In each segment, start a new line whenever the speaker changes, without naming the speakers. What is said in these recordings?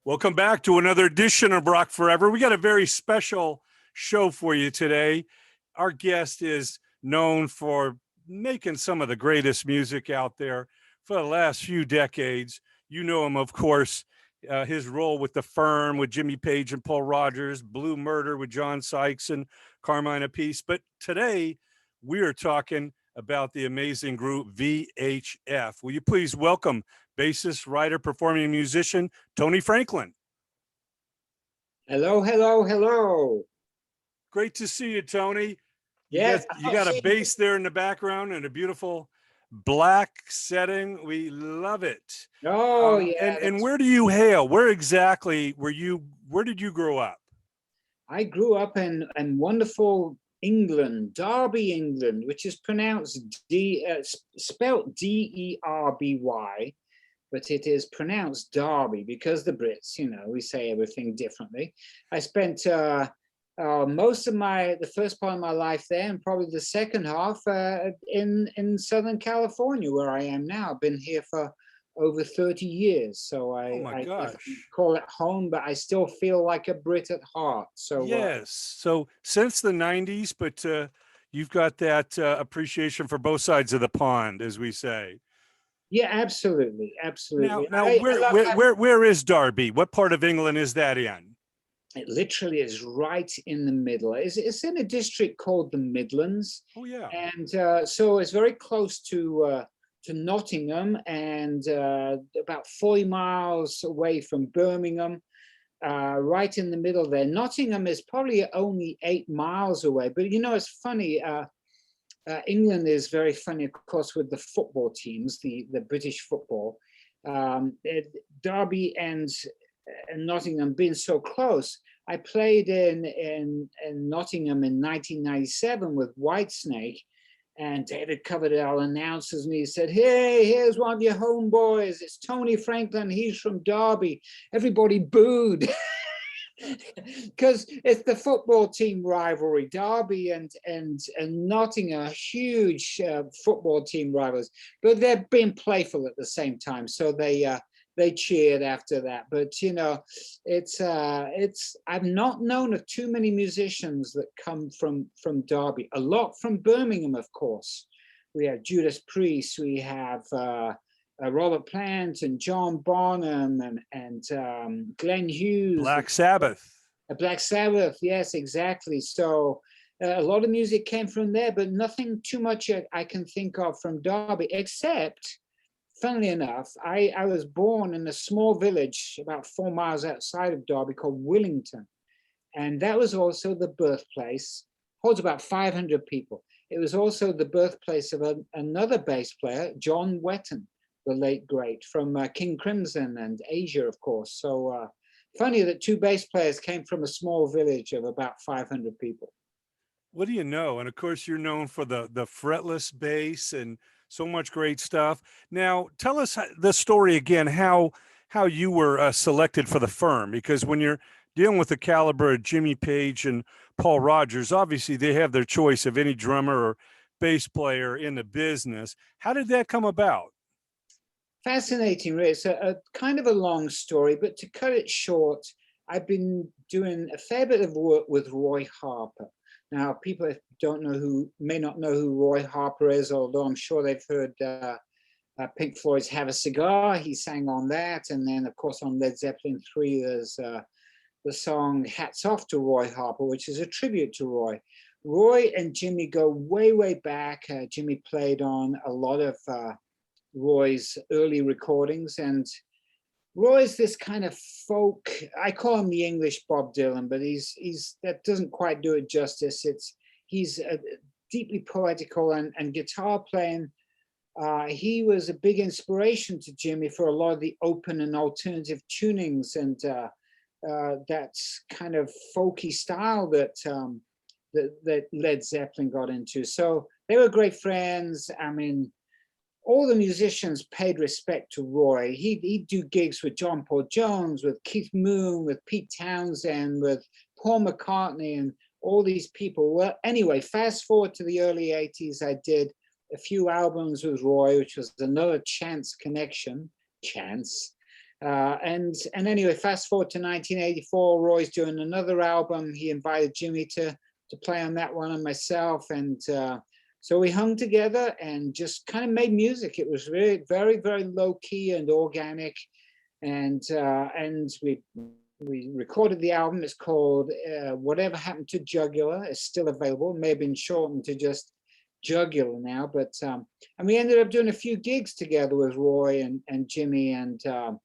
Welcome back to another edition of Rock Forever. We got a very special show for you today. Our guest is known for making some of the greatest music out there for the last few decades. You know him, of course, his role with TheFIRM, with Jimmy Page and Paul Rodgers, BlueMURDER with John Sykes and Carmine Appice. But today we are talking about the amazing group VHF. Will you please welcome bassist, writer, performing musician, Tony Franklin.
Hello, hello, hello.
Great to see you, Tony.
Yes,
you got a bass there in the background and a beautiful black setting. We love it.
Oh, yeah.
And where do you hail? Where exactly where did you grow up?
I grew up in wonderful England, Derby, England, which is pronounced spelt D-E-R-B-Y. But it is pronounced Derby because the Brits, we say everything differently. I spent most of the first part of my life there, and probably the second half in Southern California, where I am now. I've been here for over 30 years, so I call it home, but I still feel like a Brit at heart. So
yes, so since the 90s, but you've got that appreciation for both sides of the pond, as we say.
Yeah, absolutely, absolutely.
Now where is Derby? What part of England is that in?
It literally is right in the middle. It's in a district called the Midlands.
Oh yeah.
And so it's very close to Nottingham, and about 40 miles away from Birmingham. Right in the middle there. Nottingham is probably only 8 miles away. But it's funny. England is very funny, of course, with the football teams, the British football. Derby and Nottingham being so close. I played in Nottingham in 1997 with Whitesnake, and David Coverdale announces me. He said, "Hey, here's one of your homeboys. It's Tony Franklin. He's from Derby." Everybody booed. Because it's the football team rivalry. Derby and Nottingham are huge football team rivals, but they're being playful at the same time. So they cheered after that. But it's I've not known of too many musicians that come from Derby. A lot from Birmingham, of course. We have Judas Priest. We have Robert Plant and John Bonham and Glenn Hughes.
Black Sabbath.
Black Sabbath, yes, exactly. So a lot of music came from there, but nothing too much I can think of from Derby, except, funnily enough, I was born in a small village about 4 miles outside of Derby called Willington. And that was also the birthplace, holds about 500 people. It was also the birthplace of another bass player, John Wetton, the late great, from King Crimson and Asia, of course. So funny that two bass players came from a small village of about 500 people.
What do you know? And of course, you're known for the fretless bass and so much great stuff. Now, tell us the story again, how you were selected for TheFIRM, because when you're dealing with the caliber of Jimmy Page and Paul Rodgers, obviously they have their choice of any drummer or bass player in the business. How did that come about?
Fascinating, really. It's a kind of a long story, but to cut it short, I've been doing a fair bit of work with Roy Harper. Now, people may not know who Roy Harper is, although I'm sure they've heard Pink Floyd's "Have a Cigar." He sang on that, and then, of course, on Led Zeppelin 3, there's the song "Hats Off to Roy Harper," which is a tribute to Roy. Roy and Jimmy go way, way back. Jimmy played on a lot of Roy's early recordings, and Roy's this kind of folk. I call him the English Bob Dylan, but he's that doesn't quite do it justice. He's deeply poetical and guitar playing. He was a big inspiration to Jimmy for a lot of the open and alternative tunings, and that's kind of folky style that Led Zeppelin got into. So they were great friends. I mean, all the musicians paid respect to Roy. He'd do gigs with John Paul Jones, with Keith Moon, with Pete Townsend, with Paul McCartney, and all these people. Well, anyway, fast forward to the early 80s, I did a few albums with Roy, which was another chance connection. And anyway, fast forward to 1984, Roy's doing another album. He invited Jimmy to play on that one and myself. And so we hung together and just kind of made music. It was really very, very low key and organic. And we recorded the album. It's called Whatever Happened to Jugular. It's still available. It may have been shortened to just Jugular now, but and we ended up doing a few gigs together with Roy and Jimmy, and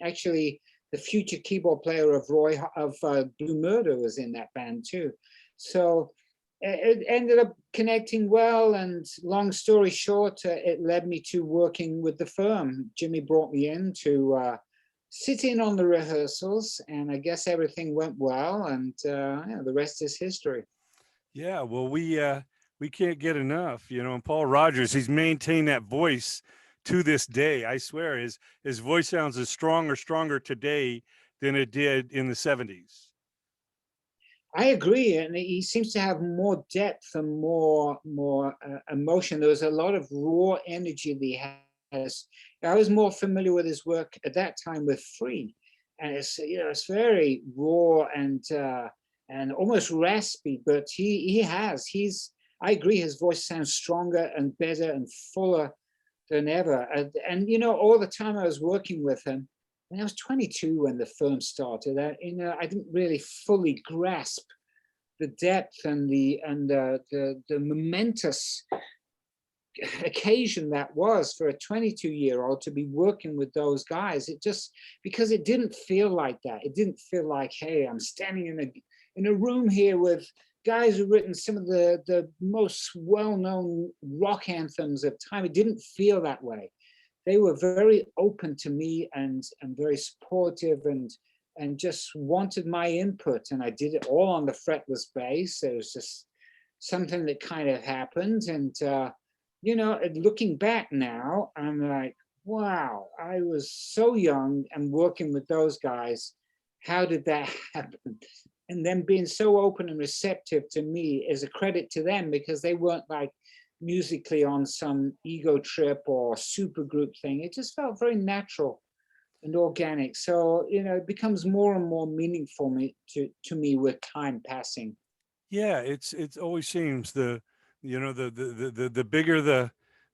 actually the future keyboard player of BlueMURDER was in that band too. So it ended up connecting well, and long story short, it led me to working with TheFIRM. Jimmy brought me in to sit in on the rehearsals, and I guess everything went well, and yeah, the rest is history.
Yeah, well, we can't get enough, you know. And Paul Rodgers, he's maintained that voice to this day. I swear, his voice sounds as strong or stronger today than it did in the 70s.
I agree, and he seems to have more depth and more emotion. There was a lot of raw energy that he has. I was more familiar with his work at that time with Free, and it's, you know, it's very raw and almost raspy. But I agree, his voice sounds stronger and better and fuller than ever. And you know, all the time I was working with him, and I was 22 when TheFIRM started. You know, I didn't really fully grasp the depth and the momentous occasion that was for a 22-year-old to be working with those guys. It just, because it didn't feel like that. It didn't feel like, hey, I'm standing in a room here with guys who've written some of the most well-known rock anthems of time. It didn't feel that way. They were very open to me and very supportive and just wanted my input. And I did it all on the fretless bass. It was just something that kind of happened. And you know, looking back now, I'm like, wow, I was so young and working with those guys. How did that happen? And them being so open and receptive to me is a credit to them, because they weren't like musically on some ego trip or super group thing. It just felt very natural and organic. So, you know, it becomes more and more meaningful to me with time passing.
Yeah, it always seems the bigger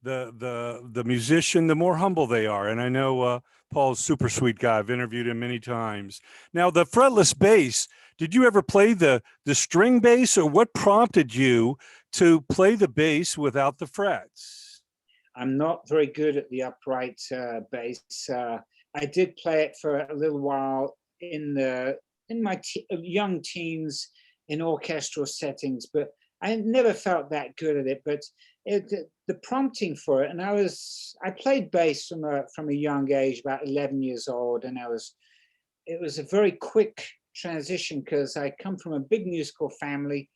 the musician, the more humble they are. And I know Paul's a super sweet guy. I've interviewed him many times. Now, the fretless bass, did you ever play the string bass, or what prompted you to play the bass without the frets?
I'm not very good at the upright bass. I did play it for a little while in my young teens in orchestral settings, but I never felt that good at it. But the prompting for it, and I played bass from a young age, about 11 years old, and it was a very quick transition, because I come from a big musical family,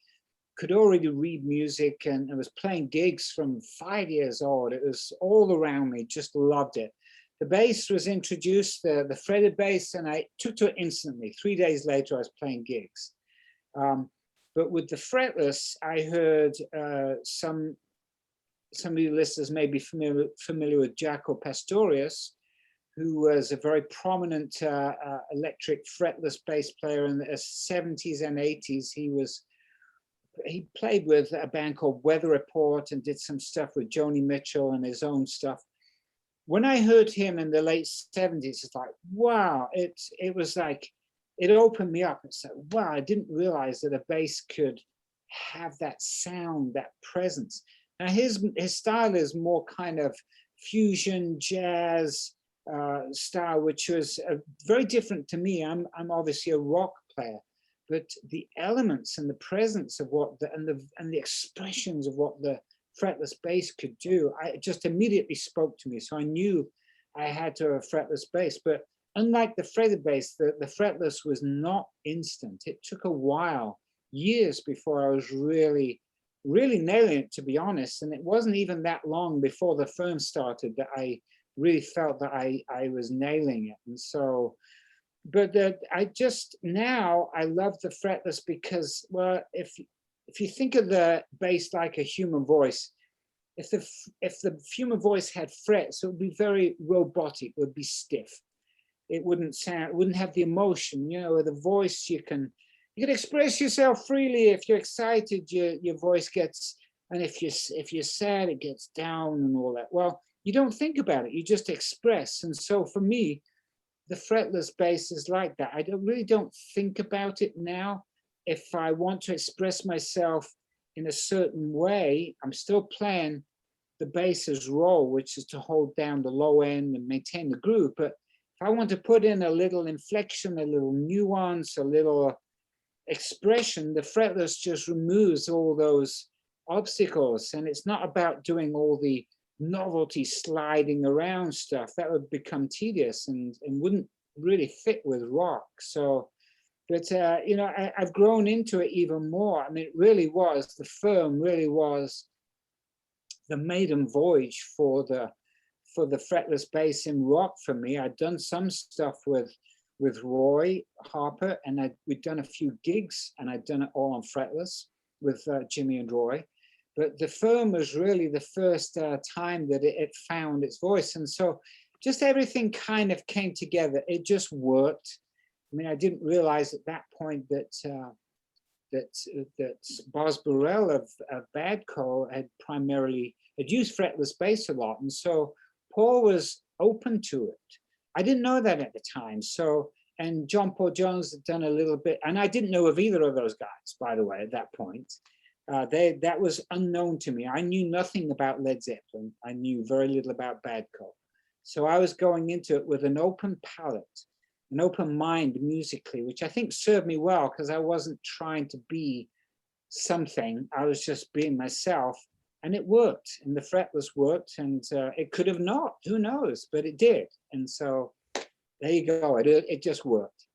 could already read music, and I was playing gigs from 5 years old. It was all around me, just loved it. The bass was introduced, the fretted bass, and I took to it instantly. 3 days later, I was playing gigs. But with the fretless, I heard some of you listeners may be familiar with Jaco Pastorius, who was a very prominent electric fretless bass player in the 70s and 80s. He played with a band called Weather Report and did some stuff with Joni Mitchell and his own stuff. When I heard him in the late 70s, it's like, wow, it was like, it opened me up. It's like, wow, I didn't realize that a bass could have that sound, that presence. Now his style is more kind of fusion jazz style, which was very different to me. I'm obviously a rock player, but the elements and the presence of and the expressions of what the fretless bass could do, it just immediately spoke to me. So I knew I had to have a fretless bass. But unlike the fretted bass, the fretless was not instant. It took a while, years, before I was really nailing it, to be honest. And it wasn't even that long before TheFIRM started that I really felt that I was nailing it. And so, but I just, now I love the fretless because, well, if you think of the bass like a human voice, if the human voice had frets, it would be very robotic, it would be stiff. it wouldn't sound, wouldn't have the emotion, you know, with a voice you can express yourself freely. If you're excited, your voice gets, and if you're sad, it gets down and all that. Well, you don't think about it, you just express. And so for me, the fretless bass is like that. I really don't think about it now. If I want to express myself in a certain way, I'm still playing the bass's role, which is to hold down the low end and maintain the groove. But if I want to put in a little inflection, a little nuance, a little expression, the fretless just removes all those obstacles. And it's not about doing all the novelty sliding around stuff. That would become tedious and wouldn't really fit with rock. So, but you know, I've grown into it even more. I mean, it really was, the firm really was the maiden voyage for the fretless bass in rock for me. I'd done some stuff with Roy Harper, and we'd done a few gigs, and I'd done it all on fretless with Jimmy and Roy. But the firm was really the first time that it found its voice. And so just everything kind of came together. It just worked. I mean, I didn't realize at that point that Boz Burrell of Badco had used fretless bass a lot. And so Paul was open to it. I didn't know that at the time. So, and John Paul Jones had done a little bit, and I didn't know of either of those guys, by the way, at that point. That was unknown to me. I knew nothing about Led Zeppelin. I knew very little about Badco. So I was going into it with an open palette, an open mind musically, which I think served me well, because I wasn't trying to be something. I was just being myself, and it worked, and the fretless worked, and it could have not, who knows, but it did. And so there you go, it just worked.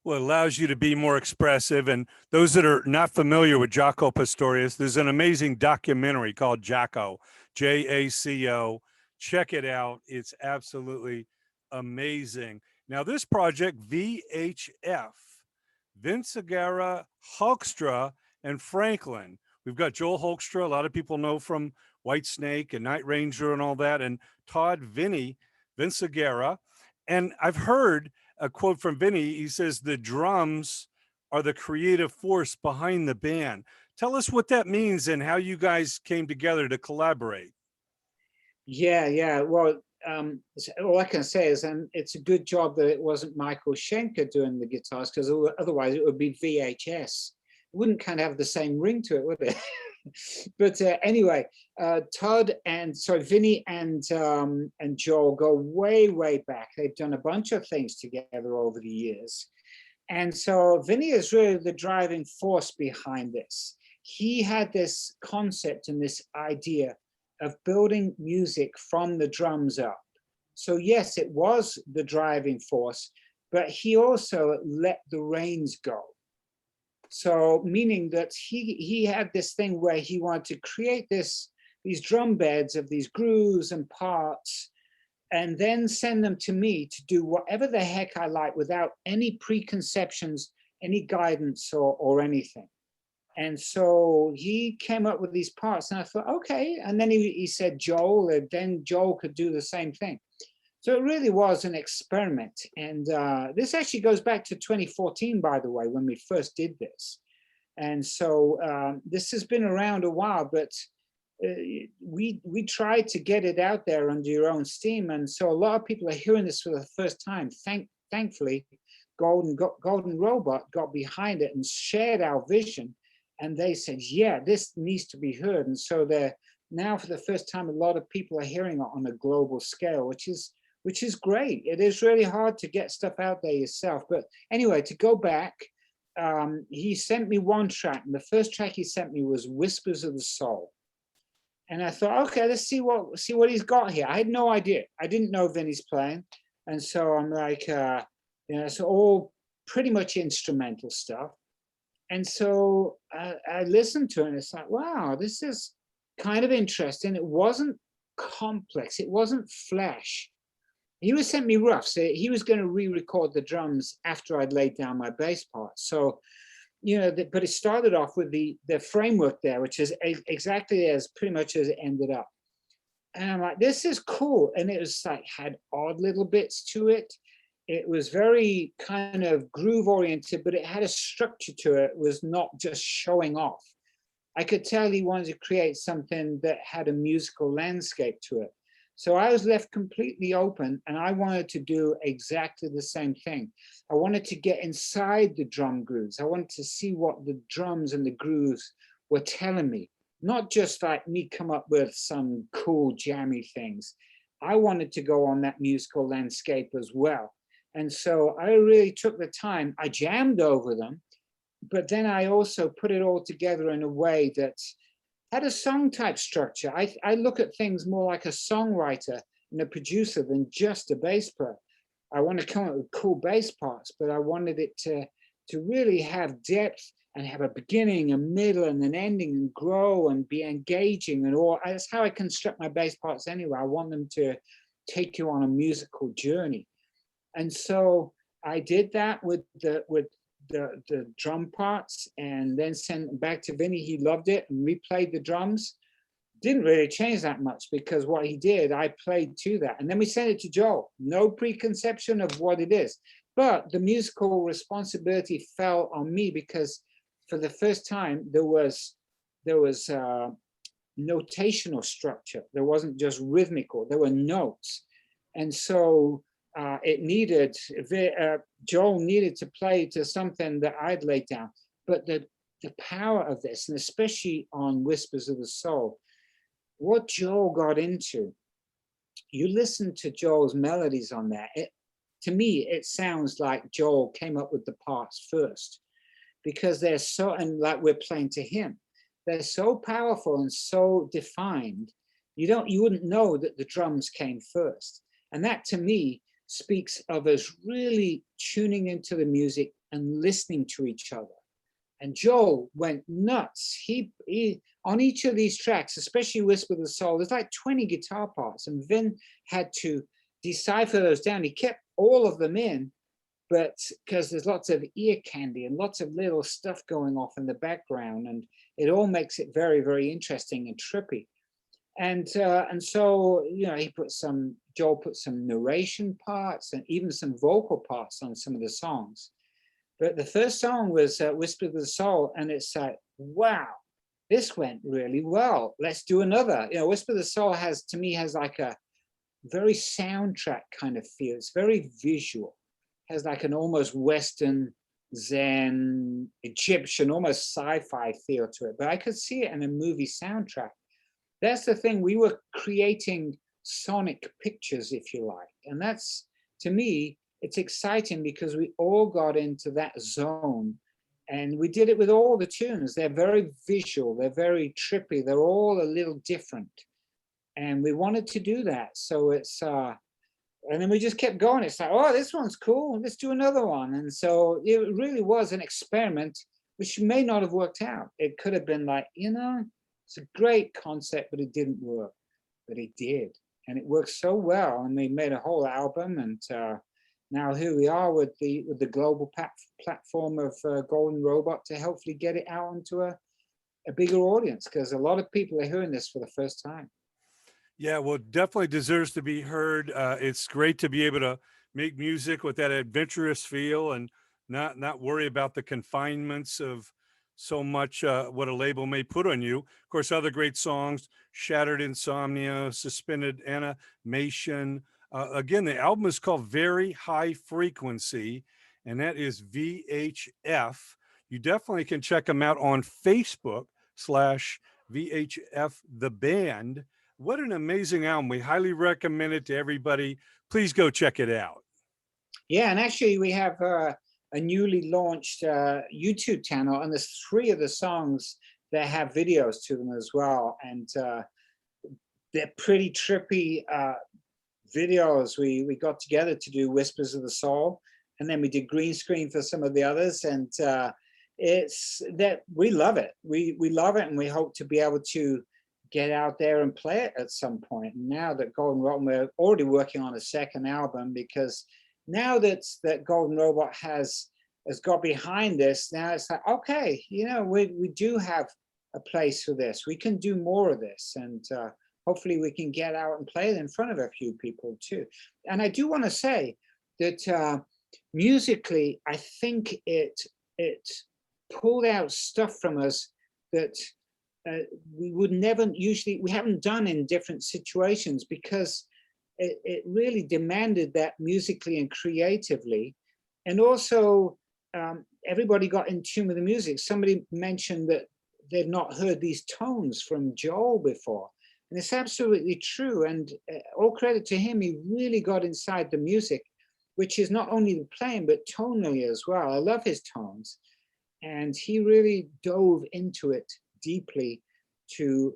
Well, it allows you to be more expressive. And those that are not familiar with Jaco Pastorius, there's an amazing documentary called Jaco, Jaco. Check it out. It's absolutely amazing. Now, this project, VHF, Vince Agara, Hoekstra, and Franklin. We've got Joel Hoekstra, a lot of people know from Whitesnake and Night Ranger and all that, and Todd Vince Agara. And I've heard a quote from Vinny. He says, the drums are the creative force behind the band. Tell us what that means and how you guys came together to collaborate.
Yeah. Well, all I can say is, it's a good job that it wasn't Michael Schenker doing the guitars, because otherwise it would be VHS. It wouldn't kind of have the same ring to it, would it? But anyway, Vinny and Joel go way back. They've done a bunch of things together over the years. And so Vinny is really the driving force behind this. He had this concept and this idea of building music from the drums up. So yes, it was the driving force, but he also let the reins go. So meaning that he had this thing where he wanted to create these drum beds of these grooves and parts, and then send them to me to do whatever the heck I like without any preconceptions, any guidance or anything. And so he came up with these parts, and I thought, okay. And then he said Joel, and then Joel could do the same thing. So it really was an experiment. And this actually goes back to 2014, by the way, when we first did this. And so this has been around a while, but we tried to get it out there under your own steam. And so a lot of people are hearing this for the first time. Thankfully, Golden Robot got behind it and shared our vision. And they said, yeah, this needs to be heard. And so now for the first time, a lot of people are hearing it on a global scale, which is great. It is really hard to get stuff out there yourself. But anyway, to go back, he sent me one track, and the first track he sent me was Whispers of the Soul. And I thought, okay, let's see what he's got here. I had no idea. I didn't know Vinny's playing. And so I'm like, it's all pretty much instrumental stuff. And so I listened to it, and it's like, wow, this is kind of interesting. It wasn't complex. It wasn't flash. He was sent me rough, so he was going to re-record the drums after I'd laid down my bass part. So, but it started off with the framework there, which is exactly as pretty much as it ended up. And I'm like, this is cool. And it was like, had odd little bits to it. it was very kind of groove oriented, but it had a structure to it. It was not just showing off. I could tell he wanted to create something that had a musical landscape to it. So I was left completely open, and I wanted to do exactly the same thing. I wanted to get inside the drum grooves. I wanted to see what the drums and the grooves were telling me, not just like me come up with some cool jammy things. I wanted to go on that musical landscape as well. And so I really took the time. I jammed over them, but then I also put it all together in a way that had a song type structure. I look at things more like a songwriter and a producer than just a bass player. I want to come up with cool bass parts, but I wanted it to really have depth and have a beginning, a middle, and an ending, and grow and be engaging and all. That's how I construct my bass parts anyway. I want them to take you on a musical journey. And so I did that with the drum parts, and then sent them back to Vinny. He loved it and replayed the drums. Didn't really change that much, because what he did, I played to that. And then we sent it to Joel. No preconception of what it is. But the musical responsibility fell on me, because for the first time there was notational structure. There wasn't just rhythmical, there were notes. And so it needed, Joel needed to play to something that I'd laid down. But the power of this, and especially on Whispers of the Soul, what Joel got into, you listen to Joel's melodies on that, to me, it sounds like Joel came up with the parts first, because they're so, and like we're playing to him, they're so powerful and so defined, you wouldn't know that the drums came first. And that, to me, speaks of us really tuning into the music and listening to each other. And Joel went nuts. He on each of these tracks, especially Whisper of the Soul, there's like 20 guitar parts, and Vin had to decipher those down. He kept all of them in, but because there's lots of ear candy and lots of little stuff going off in the background, and it all makes it very, very interesting and trippy. And so, you know, Joel put some narration parts and even some vocal parts on some of the songs. But the first song was Whisper of the Soul, and it's like, wow, this went really well. Let's do another. You know, Whisper of the Soul to me has like a very soundtrack kind of feel. It's very visual, has like an almost Western, Zen, Egyptian, almost sci-fi feel to it. But I could see it in a movie soundtrack. That's the thing, we were creating sonic pictures, if you like. And that's, to me, it's exciting because we all got into that zone, and we did it with all the tunes. They're very visual, they're very trippy, they're all a little different. And we wanted to do that. So it's, and then we just kept going. It's like, oh, this one's cool, let's do another one. And so it really was an experiment, which may not have worked out. It could have been like, you know, it's a great concept, but it didn't work. But it did, and it worked so well. And we made a whole album, and now here we are with the global platform of Golden Robot to hopefully get it out onto a bigger audience, because a lot of people are hearing this for the first time.
Yeah, well, definitely deserves to be heard. It's great to be able to make music with that adventurous feel and not worry about the confinements of so much what a label may put on you. Of course, other great songs, Shattered Insomnia, Suspended Animation. Again, the album is called Very High Frequency, and that is VHF. You definitely can check them out on Facebook/VHF The Band. What an amazing album. We highly recommend it to everybody. Please go check it out.
Yeah, and actually we have a newly launched YouTube channel, and there's 3 of the songs that have videos to them as well. And they're pretty trippy videos. We got together to do Whispers of the Soul, and then we did green screen for some of the others. And it's that we love it. We love it, and we hope to be able to get out there and play it at some point. And now that Golden Robot, we're already working on a second album, because now that Golden Robot has got behind this, now it's like, okay, you know, we do have a place for this. We can do more of this, and hopefully we can get out and play it in front of a few people too. And I do want to say, that musically, I think it pulled out stuff from us that we would never usually, we haven't done in different situations, because it really demanded that musically and creatively. And also, everybody got in tune with the music. Somebody mentioned that they've not heard these tones from Joel before. And it's absolutely true. And all credit to him, he really got inside the music, which is not only the playing, but tonally as well. I love his tones. And he really dove into it deeply to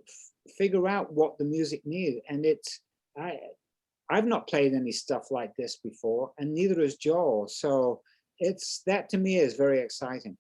figure out what the music needed. And I've not played any stuff like this before, and neither has Joel. So that to me is very exciting.